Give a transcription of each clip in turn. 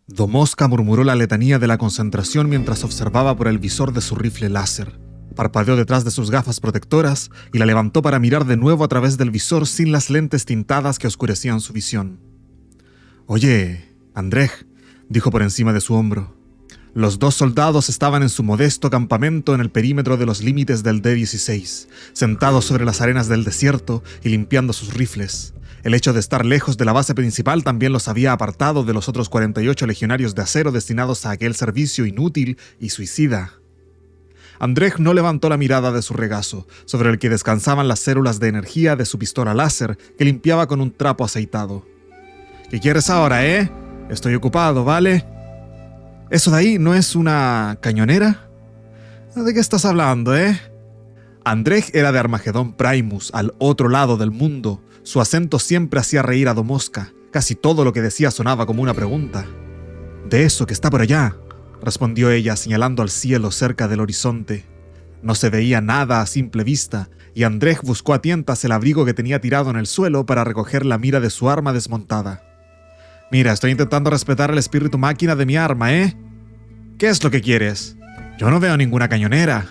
Domosca murmuró la letanía de la concentración mientras observaba por el visor de su rifle láser. Parpadeó detrás de sus gafas protectoras y la levantó para mirar de nuevo a través del visor sin las lentes tintadas que oscurecían su visión. «Oye, Andrej», dijo por encima de su hombro. Los dos soldados estaban en su modesto campamento en el perímetro de los límites del D-16, sentados sobre las arenas del desierto y limpiando sus rifles. El hecho de estar lejos de la base principal también los había apartado de los otros 48 legionarios de acero destinados a aquel servicio inútil y suicida. Andrej no levantó la mirada de su regazo, sobre el que descansaban las células de energía de su pistola láser que limpiaba con un trapo aceitado. «¿Qué quieres ahora, eh? Estoy ocupado, ¿vale? ¿Eso de ahí no es una cañonera? ¿De qué estás hablando, eh?» Andrej era de Armagedón Primus, al otro lado del mundo. Su acento siempre hacía reír a Domosca. Casi todo lo que decía sonaba como una pregunta. «De eso que está por allá», respondió ella señalando al cielo cerca del horizonte. No se veía nada a simple vista, y Andrej buscó a tientas el abrigo que tenía tirado en el suelo para recoger la mira de su arma desmontada. «Mira, estoy intentando respetar el espíritu máquina de mi arma, ¿eh? ¿Qué es lo que quieres? Yo no veo ninguna cañonera».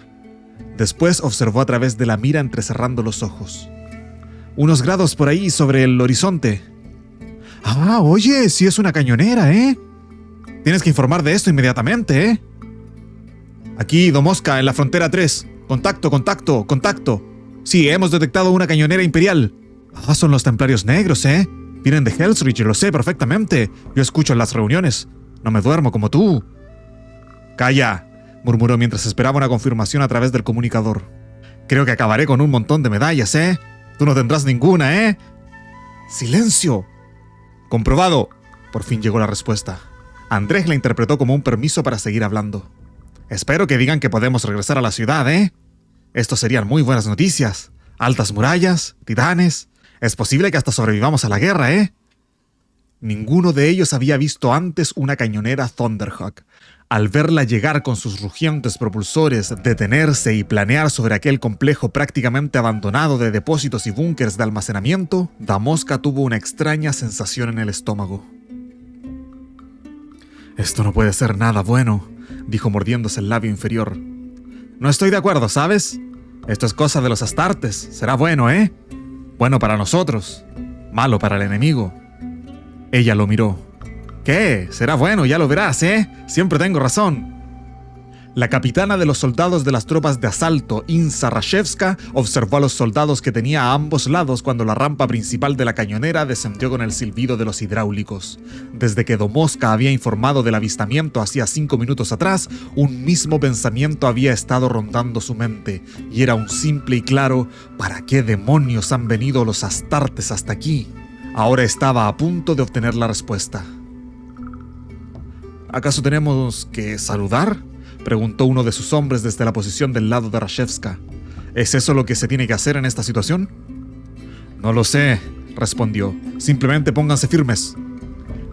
Después observó a través de la mira entrecerrando los ojos. «Unos grados por ahí sobre el horizonte». «Ah, oye, sí es una cañonera, ¿eh? Tienes que informar de esto inmediatamente, ¿eh? Aquí, Domosca, en la frontera 3. Contacto, contacto, contacto. Sí, hemos detectado una cañonera imperial». «Ah, son los templarios negros, ¿eh? Vienen de Hellsreach, lo sé perfectamente. Yo escucho en las reuniones. No me duermo como tú». «Calla», murmuró mientras esperaba una confirmación a través del comunicador. «Creo que acabaré con un montón de medallas, ¿eh? Tú no tendrás ninguna, ¿eh?» «¡Silencio!» «Comprobado». Por fin llegó la respuesta. Andrej la interpretó como un permiso para seguir hablando. «Espero que digan que podemos regresar a la ciudad, ¿eh? Esto serían muy buenas noticias. Altas murallas, titanes. Es posible que hasta sobrevivamos a la guerra, ¿eh?» Ninguno de ellos había visto antes una cañonera Thunderhawk. Al verla llegar con sus rugientes propulsores, detenerse y planear sobre aquel complejo prácticamente abandonado de depósitos y búnkers de almacenamiento, Domosca tuvo una extraña sensación en el estómago. «Esto no puede ser nada bueno», dijo mordiéndose el labio inferior. «No estoy de acuerdo, ¿sabes? Esto es cosa de los Astartes. Será bueno, ¿eh? Bueno para nosotros, malo para el enemigo». Ella lo miró. «¿Qué? Será bueno, ya lo verás, ¿eh? Siempre tengo razón». La capitana de los soldados de las tropas de asalto, Insa Rashevska, observó a los soldados que tenía a ambos lados cuando la rampa principal de la cañonera descendió con el silbido de los hidráulicos. Desde que Domosca había informado del avistamiento hacía 5 minutos atrás, un mismo pensamiento había estado rondando su mente, y era un simple y claro: ¿para qué demonios han venido los Astartes hasta aquí? Ahora estaba a punto de obtener la respuesta. «¿Acaso tenemos que saludar?», preguntó uno de sus hombres desde la posición del lado de Rashevska. «¿Es eso lo que se tiene que hacer en esta situación?». «No lo sé», respondió. «Simplemente pónganse firmes».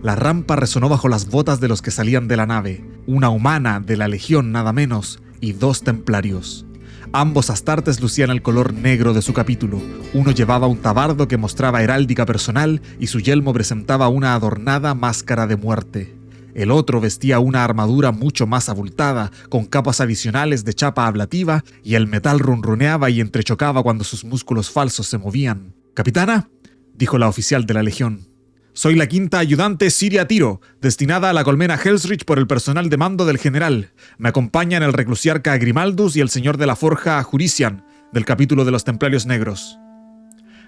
La rampa resonó bajo las botas de los que salían de la nave, una humana de la Legión nada menos, y 2 templarios. Ambos Astartes lucían el color negro de su capítulo. Uno llevaba un tabardo que mostraba heráldica personal y su yelmo presentaba una adornada máscara de muerte. El otro vestía una armadura mucho más abultada, con capas adicionales de chapa ablativa, y el metal ronroneaba y entrechocaba cuando sus músculos falsos se movían. «Capitana», dijo la oficial de la Legión. «Soy la 5ª ayudante Siria Tiro, destinada a la colmena Hellsreach por el personal de mando del general. Me acompañan el reclusiarca Grimaldus y el señor de la forja Jurisian, del capítulo de los Templarios Negros».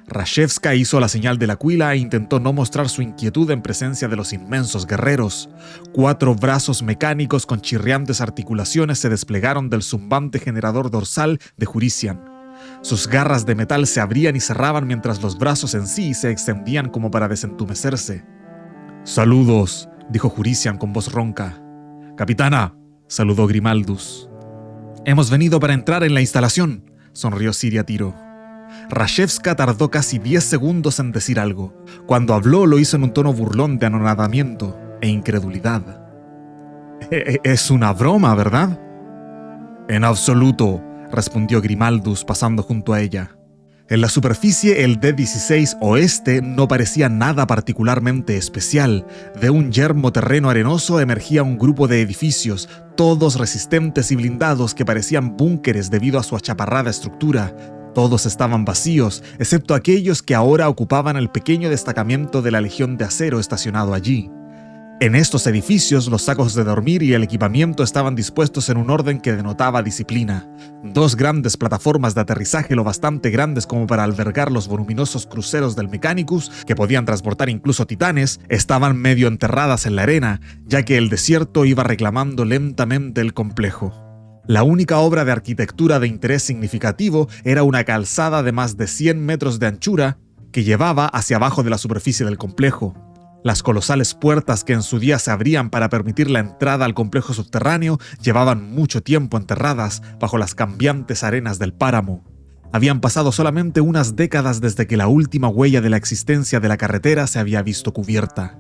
Rashevska hizo la señal de la cuila e intentó no mostrar su inquietud en presencia de los inmensos guerreros. 4 brazos mecánicos con chirriantes articulaciones se desplegaron del zumbante generador dorsal de Jurisian. Sus garras de metal se abrían y cerraban mientras los brazos en sí se extendían como para desentumecerse. «Saludos», dijo Jurisian con voz ronca. «Capitana», saludó Grimaldus. «Hemos venido para entrar en la instalación», sonrió Siria Tiro. Rashevska tardó casi 10 segundos en decir algo. Cuando habló lo hizo en un tono burlón de anonadamiento e incredulidad. «Es una broma, ¿verdad?» «En absoluto», respondió Grimaldus pasando junto a ella. En la superficie, el D-16 Oeste no parecía nada particularmente especial. De un yermo terreno arenoso emergía un grupo de edificios, todos resistentes y blindados que parecían búnkeres debido a su achaparrada estructura. Todos estaban vacíos, excepto aquellos que ahora ocupaban el pequeño destacamento de la Legión de Acero estacionado allí. En estos edificios, los sacos de dormir y el equipamiento estaban dispuestos en un orden que denotaba disciplina. 2 grandes plataformas de aterrizaje lo bastante grandes como para albergar los voluminosos cruceros del Mechanicus, que podían transportar incluso titanes, estaban medio enterradas en la arena, ya que el desierto iba reclamando lentamente el complejo. La única obra de arquitectura de interés significativo era una calzada de más de 100 metros de anchura que llevaba hacia abajo de la superficie del complejo. Las colosales puertas que en su día se abrían para permitir la entrada al complejo subterráneo llevaban mucho tiempo enterradas bajo las cambiantes arenas del páramo. Habían pasado solamente unas décadas desde que la última huella de la existencia de la carretera se había visto cubierta.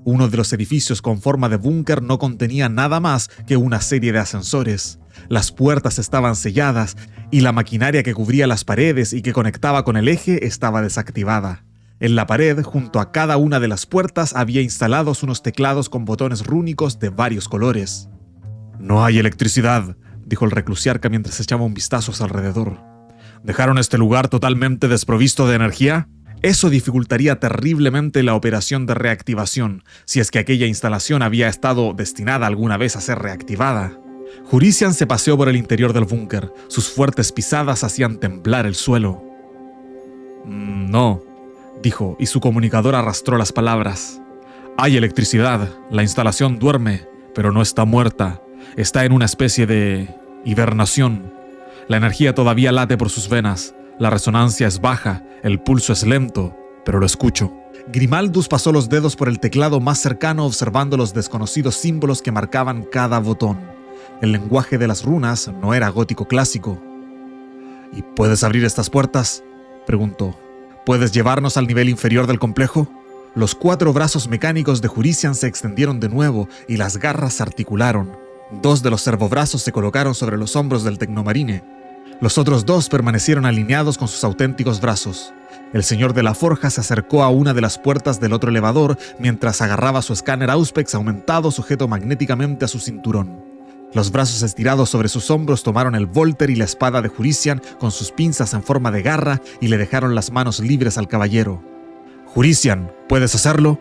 Uno de los edificios con forma de búnker no contenía nada más que una serie de ascensores. Las puertas estaban selladas y la maquinaria que cubría las paredes y que conectaba con el eje estaba desactivada. En la pared, junto a cada una de las puertas, había instalados unos teclados con botones rúnicos de varios colores. «No hay electricidad», dijo el reclusiarca mientras echaba un vistazo a su alrededor. «¿Dejaron este lugar totalmente desprovisto de energía?» Eso dificultaría terriblemente la operación de reactivación, si es que aquella instalación había estado destinada alguna vez a ser reactivada. Jurisian se paseó por el interior del búnker. Sus fuertes pisadas hacían temblar el suelo. «No», dijo, y su comunicador arrastró las palabras. «Hay electricidad, la instalación duerme, pero no está muerta. Está en una especie de hibernación. La energía todavía late por sus venas, la resonancia es baja, el pulso es lento, pero lo escucho». Grimaldus pasó los dedos por el teclado más cercano observando los desconocidos símbolos que marcaban cada botón. El lenguaje de las runas no era gótico clásico. «¿Y puedes abrir estas puertas?», preguntó. «¿Puedes llevarnos al nivel inferior del complejo?» Los 4 brazos mecánicos de Jurisian se extendieron de nuevo y las garras se articularon. 2 de los servobrazos se colocaron sobre los hombros del tecnomarine. Los otros 2 permanecieron alineados con sus auténticos brazos. El señor de la forja se acercó a una de las puertas del otro elevador mientras agarraba su escáner Auspex aumentado sujeto magnéticamente a su cinturón. Los brazos estirados sobre sus hombros tomaron el Volter y la espada de Jurisian con sus pinzas en forma de garra y le dejaron las manos libres al caballero. «Jurisian, ¿puedes hacerlo?»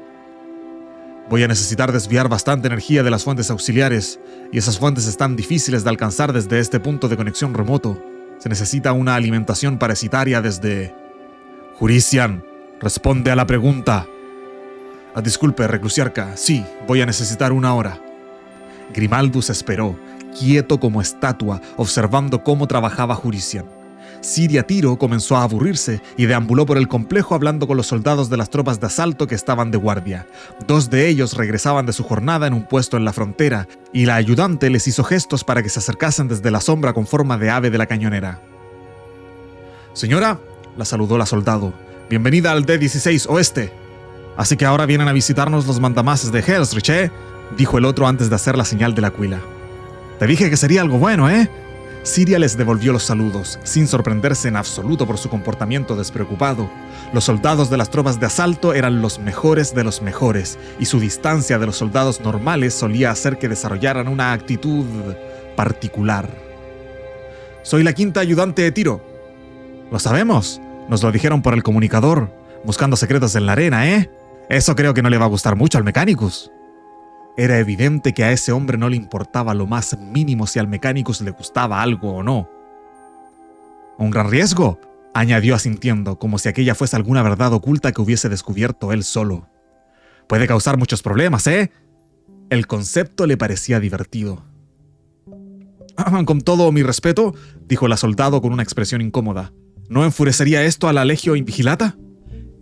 «Voy a necesitar desviar bastante energía de las fuentes auxiliares, y esas fuentes están difíciles de alcanzar desde este punto de conexión remoto. Se necesita una alimentación parasitaria desde...» «Jurisian, responde a la pregunta». «Disculpe, reclusiarca, sí, voy a necesitar una hora». Grimaldus esperó, quieto como estatua, observando cómo trabajaba Jurisian. Siria Tiro comenzó a aburrirse y deambuló por el complejo hablando con los soldados de las tropas de asalto que estaban de guardia. 2 de ellos regresaban de su jornada en un puesto en la frontera, y la ayudante les hizo gestos para que se acercasen desde la sombra con forma de ave de la cañonera. «Señora», la saludó la soldado, «bienvenida al D-16 Oeste. Así que ahora vienen a visitarnos los mandamases de Hellsrich, ¿eh?», dijo el otro antes de hacer la señal de la cuila. «Te dije que sería algo bueno, ¿eh?». Siria les devolvió los saludos, sin sorprenderse en absoluto por su comportamiento despreocupado. Los soldados de las tropas de asalto eran los mejores de los mejores, y su distancia de los soldados normales solía hacer que desarrollaran una actitud particular. «Soy la 5ª ayudante de Tiro». «Lo sabemos, nos lo dijeron por el comunicador, buscando secretos en la arena, ¿eh? Eso creo que no le va a gustar mucho al Mechanicus». Era evidente que a ese hombre no le importaba lo más mínimo si al Mechanicus le gustaba algo o no. «Un gran riesgo», añadió asintiendo, como si aquella fuese alguna verdad oculta que hubiese descubierto él solo. «Puede causar muchos problemas, ¿eh?». El concepto le parecía divertido. «Con todo mi respeto», dijo la soldado con una expresión incómoda, «¿no enfurecería esto a la Legio Invigilata?».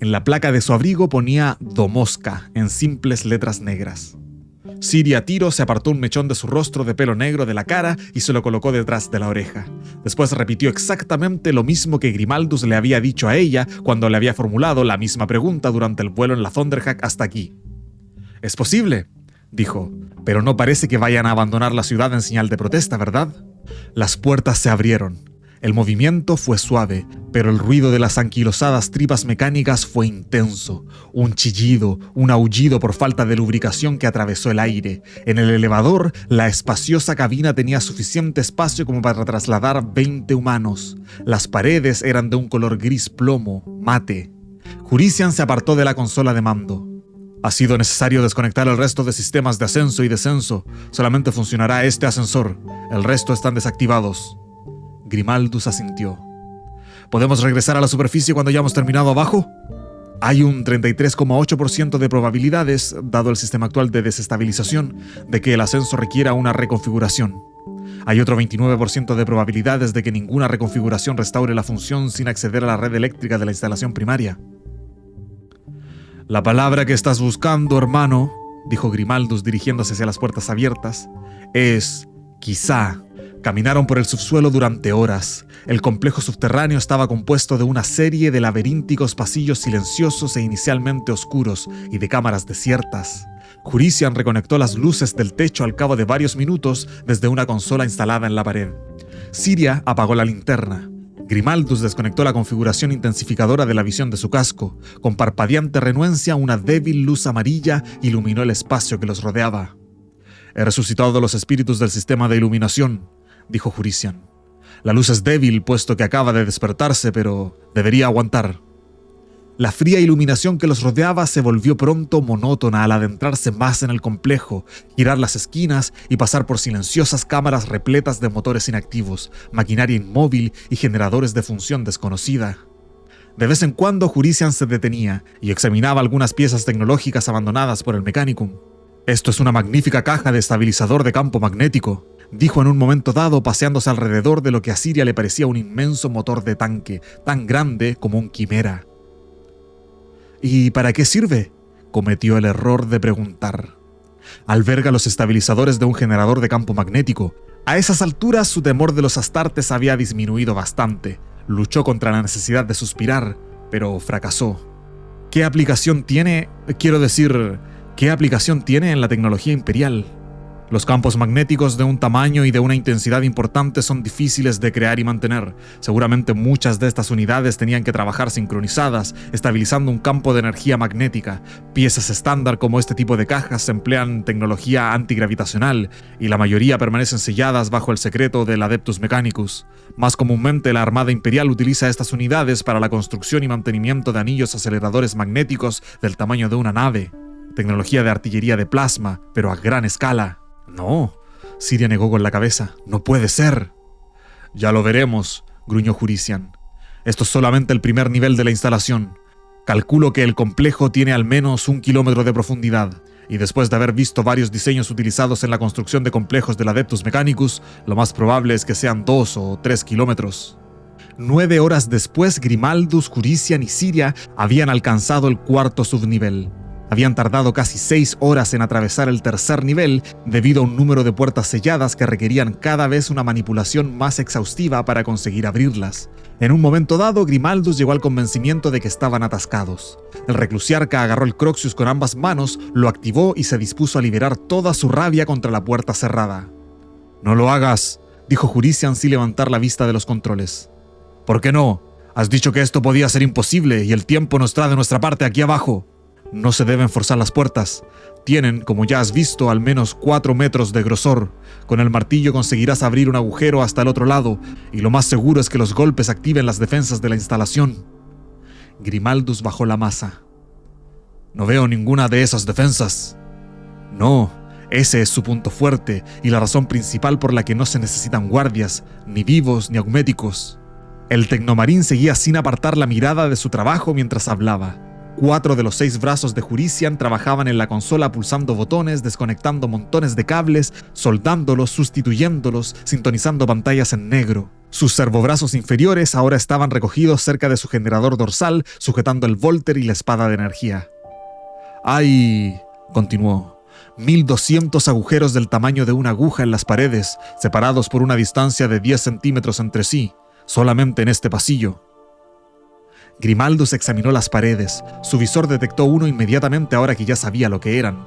En la placa de su abrigo ponía Domosca en simples letras negras. Siria a tiro se apartó un mechón de su rostro de pelo negro de la cara y se lo colocó detrás de la oreja. Después repitió exactamente lo mismo que Grimaldus le había dicho a ella cuando le había formulado la misma pregunta durante el vuelo en la Thunderhawk hasta aquí. «Es posible», dijo, «pero no parece que vayan a abandonar la ciudad en señal de protesta, ¿verdad?» Las puertas se abrieron. El movimiento fue suave, pero el ruido de las anquilosadas tripas mecánicas fue intenso. Un chillido, un aullido por falta de lubricación que atravesó el aire. En el elevador, la espaciosa cabina tenía suficiente espacio como para trasladar 20 humanos. Las paredes eran de un color gris plomo, mate. Jurisian se apartó de la consola de mando. «Ha sido necesario desconectar el resto de sistemas de ascenso y descenso. Solamente funcionará este ascensor. El resto están desactivados». Grimaldus asintió. «¿Podemos regresar a la superficie cuando hayamos terminado abajo?» «Hay un 33,8% de probabilidades, dado el sistema actual de desestabilización, de que el ascenso requiera una reconfiguración. Hay otro 29% de probabilidades de que ninguna reconfiguración restaure la función sin acceder a la red eléctrica de la instalación primaria». «La palabra que estás buscando, hermano», dijo Grimaldus dirigiéndose hacia las puertas abiertas, «es quizá». Caminaron por el subsuelo durante horas. El complejo subterráneo estaba compuesto de una serie de laberínticos pasillos silenciosos e inicialmente oscuros y de cámaras desiertas. Jurisian reconectó las luces del techo al cabo de varios minutos desde una consola instalada en la pared. Siria apagó la linterna. Grimaldus desconectó la configuración intensificadora de la visión de su casco. Con parpadeante renuencia, una débil luz amarilla iluminó el espacio que los rodeaba. «He resucitado los espíritus del sistema de iluminación», dijo Jurisian. «La luz es débil, puesto que acaba de despertarse, pero debería aguantar». La fría iluminación que los rodeaba se volvió pronto monótona al adentrarse más en el complejo, girar las esquinas y pasar por silenciosas cámaras repletas de motores inactivos, maquinaria inmóvil y generadores de función desconocida. De vez en cuando Jurisian se detenía y examinaba algunas piezas tecnológicas abandonadas por el Mechanicum. «Esto es una magnífica caja de estabilizador de campo magnético», dijo en un momento dado, paseándose alrededor de lo que a Siria le parecía un inmenso motor de tanque, tan grande como un quimera. «¿Y para qué sirve?», cometió el error de preguntar. «Alberga los estabilizadores de un generador de campo magnético». A esas alturas su temor de los astartes había disminuido bastante. Luchó contra la necesidad de suspirar, pero fracasó. ¿Qué aplicación tiene? ¿Qué aplicación tiene en la tecnología imperial? Los campos magnéticos de un tamaño y de una intensidad importante son difíciles de crear y mantener. Seguramente muchas de estas unidades tenían que trabajar sincronizadas, estabilizando un campo de energía magnética. Piezas estándar como este tipo de cajas emplean tecnología antigravitacional y la mayoría permanecen selladas bajo el secreto del Adeptus Mechanicus. Más comúnmente, la Armada Imperial utiliza estas unidades para la construcción y mantenimiento de anillos aceleradores magnéticos del tamaño de una nave. Tecnología de artillería de plasma, pero a gran escala. «No», Siria negó con la cabeza. «No puede ser». «Ya lo veremos», gruñó Jurisian. «Esto es solamente el primer nivel de la instalación. Calculo que el complejo tiene al menos 1 kilómetro de profundidad, y después de haber visto varios diseños utilizados en la construcción de complejos del Adeptus Mechanicus, lo más probable es que sean 2 o 3 kilómetros». 9 horas después, Grimaldus, Jurisian y Siria habían alcanzado el 4º subnivel. Habían tardado casi 6 horas en atravesar el 3er nivel debido a un número de puertas selladas que requerían cada vez una manipulación más exhaustiva para conseguir abrirlas. En un momento dado, Grimaldus llegó al convencimiento de que estaban atascados. El reclusiarca agarró el Croxius con ambas manos, lo activó y se dispuso a liberar toda su rabia contra la puerta cerrada. «No lo hagas», dijo Jurisian sin levantar la vista de los controles. «¿Por qué no? Has dicho que esto podía ser imposible y el tiempo nos trae de nuestra parte aquí abajo». «No se deben forzar las puertas. Tienen, como ya has visto, al menos 4 metros de grosor. Con el martillo conseguirás abrir un agujero hasta el otro lado, y lo más seguro es que los golpes activen las defensas de la instalación». Grimaldus bajó la masa. «No veo ninguna de esas defensas». «No, ese es su punto fuerte y la razón principal por la que no se necesitan guardias, ni vivos ni auméticos». El tecnomarín seguía sin apartar la mirada de su trabajo mientras hablaba. 4 de los 6 brazos de Jurisian trabajaban en la consola pulsando botones, desconectando montones de cables, soldándolos, sustituyéndolos, sintonizando pantallas en negro. Sus servobrazos inferiores ahora estaban recogidos cerca de su generador dorsal, sujetando el volter y la espada de energía. «Hay», continuó, 1.200 agujeros del tamaño de una aguja en las paredes, separados por una distancia de 10 centímetros entre sí, solamente en este pasillo. Grimaldus examinó las paredes. Su visor detectó uno inmediatamente ahora que ya sabía lo que eran.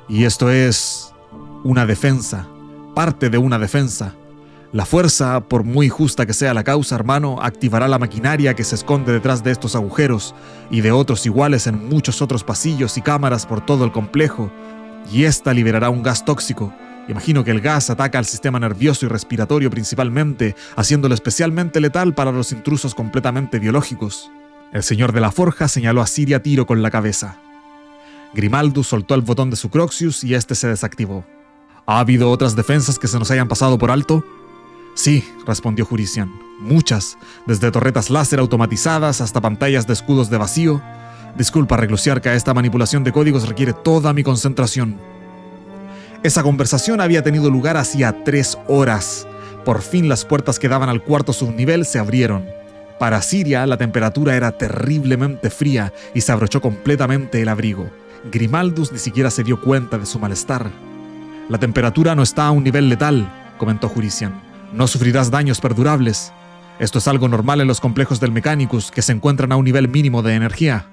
Y esto es una defensa, parte de una defensa. La fuerza, por muy justa que sea la causa, hermano, activará la maquinaria que se esconde detrás de estos agujeros y de otros iguales en muchos otros pasillos y cámaras por todo el complejo, y esta liberará un gas tóxico. Imagino que el gas ataca al sistema nervioso y respiratorio principalmente, haciéndolo especialmente letal para los intrusos completamente biológicos. El señor de la forja señaló a Siria Tiro con la cabeza. Grimaldus soltó el botón de su Croxius y este se desactivó. ¿Ha habido otras defensas que se nos hayan pasado por alto? Sí, respondió Jurisian. Muchas, desde torretas láser automatizadas hasta pantallas de escudos de vacío. Disculpa, Reclusiarca, esta manipulación de códigos requiere toda mi concentración. Esa conversación había tenido lugar hacía 3 horas. Por fin las puertas que daban al cuarto subnivel se abrieron. Para Siria la temperatura era terriblemente fría y se abrochó completamente el abrigo. Grimaldus ni siquiera se dio cuenta de su malestar. La temperatura no está a un nivel letal, comentó Jurisian. No sufrirás daños perdurables. Esto es algo normal en los complejos del Mechanicus, que se encuentran a un nivel mínimo de energía.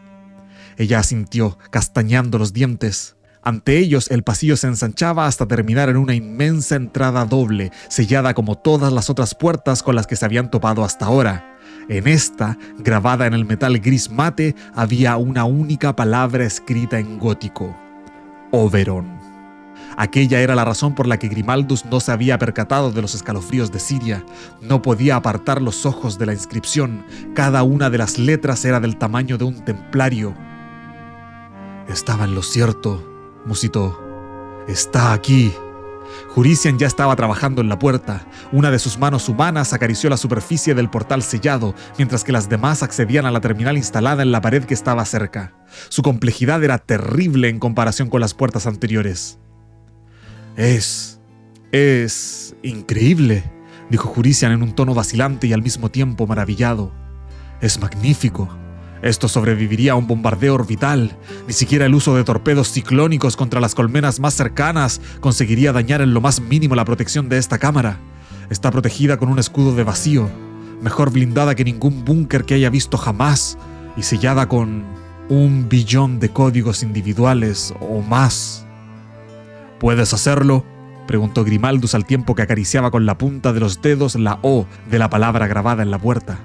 Ella asintió, castañando los dientes. Ante ellos el pasillo se ensanchaba hasta terminar en una inmensa entrada doble, sellada como todas las otras puertas con las que se habían topado hasta ahora. En esta, grabada en el metal gris mate, había una única palabra escrita en gótico: Oberon. Aquella era la razón por la que Grimaldus no se había percatado de los escalofríos de Siria. No podía apartar los ojos de la inscripción. Cada una de las letras era del tamaño de un templario. Estaba en lo cierto, musitó. Está aquí. Jurisian ya estaba trabajando en la puerta. Una de sus manos humanas acarició la superficie del portal sellado, mientras que las demás accedían a la terminal instalada en la pared que estaba cerca. Su complejidad era terrible en comparación con las puertas anteriores. Es increíble, dijo Jurisian en un tono vacilante y al mismo tiempo maravillado. Es magnífico. Esto sobreviviría a un bombardeo orbital. Ni siquiera el uso de torpedos ciclónicos contra las colmenas más cercanas conseguiría dañar en lo más mínimo la protección de esta cámara. Está protegida con un escudo de vacío, mejor blindada que ningún búnker que haya visto jamás, y sellada con 1 billón de códigos individuales o más. ¿Puedes hacerlo?, preguntó Grimaldus al tiempo que acariciaba con la punta de los dedos la O de la palabra grabada en la puerta.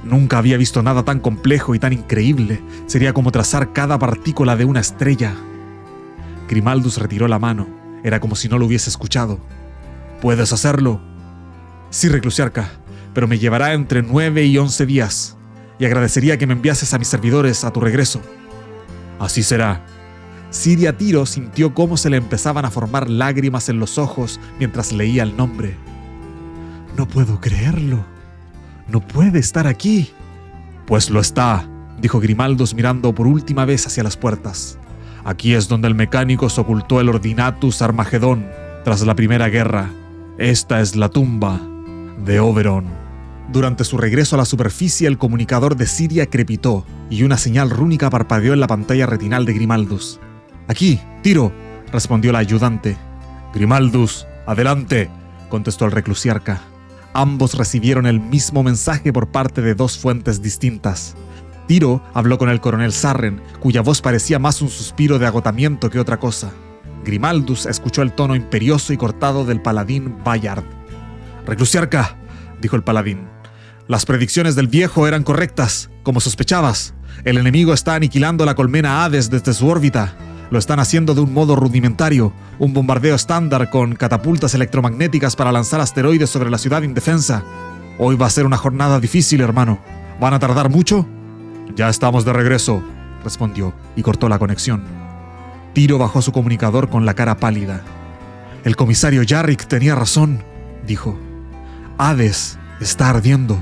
Nunca había visto nada tan complejo y tan increíble. Sería como trazar cada partícula de una estrella. Grimaldus retiró la mano. Era como si no lo hubiese escuchado. ¿Puedes hacerlo? Sí, Reclusiarca, pero me llevará entre 9 y 11 días. Y agradecería que me enviases a mis servidores a tu regreso. Así será. Siria Tiro sintió cómo se le empezaban a formar lágrimas en los ojos mientras leía el nombre. No puedo creerlo. No puede estar aquí. Pues lo está, dijo Grimaldus mirando por última vez hacia las puertas. Aquí es donde el Mechanicus ocultó el Ordinatus Armagedón tras la Primera Guerra. Esta es la tumba de Oberon. Durante su regreso a la superficie, el comunicador de Siria crepitó y una señal rúnica parpadeó en la pantalla retinal de Grimaldus. «Aquí, Tiro», respondió la ayudante. «Grimaldus, adelante», contestó el Reclusiarca. Ambos recibieron el mismo mensaje por parte de 2 fuentes distintas. Tiro habló con el coronel Sarren, cuya voz parecía más un suspiro de agotamiento que otra cosa. Grimaldus escuchó el tono imperioso y cortado del paladín Bayard. «Reclusiarca», dijo el paladín, «las predicciones del viejo eran correctas, como sospechabas. El enemigo está aniquilando la colmena Hades desde su órbita. Lo están haciendo de un modo rudimentario, un bombardeo estándar con catapultas electromagnéticas para lanzar asteroides sobre la ciudad indefensa. Hoy va a ser una jornada difícil, hermano. ¿Van a tardar mucho?» «Ya estamos de regreso», respondió, y cortó la conexión. Tiro bajó su comunicador con la cara pálida. «El comisario Yarrick tenía razón», dijo. «Hades está ardiendo».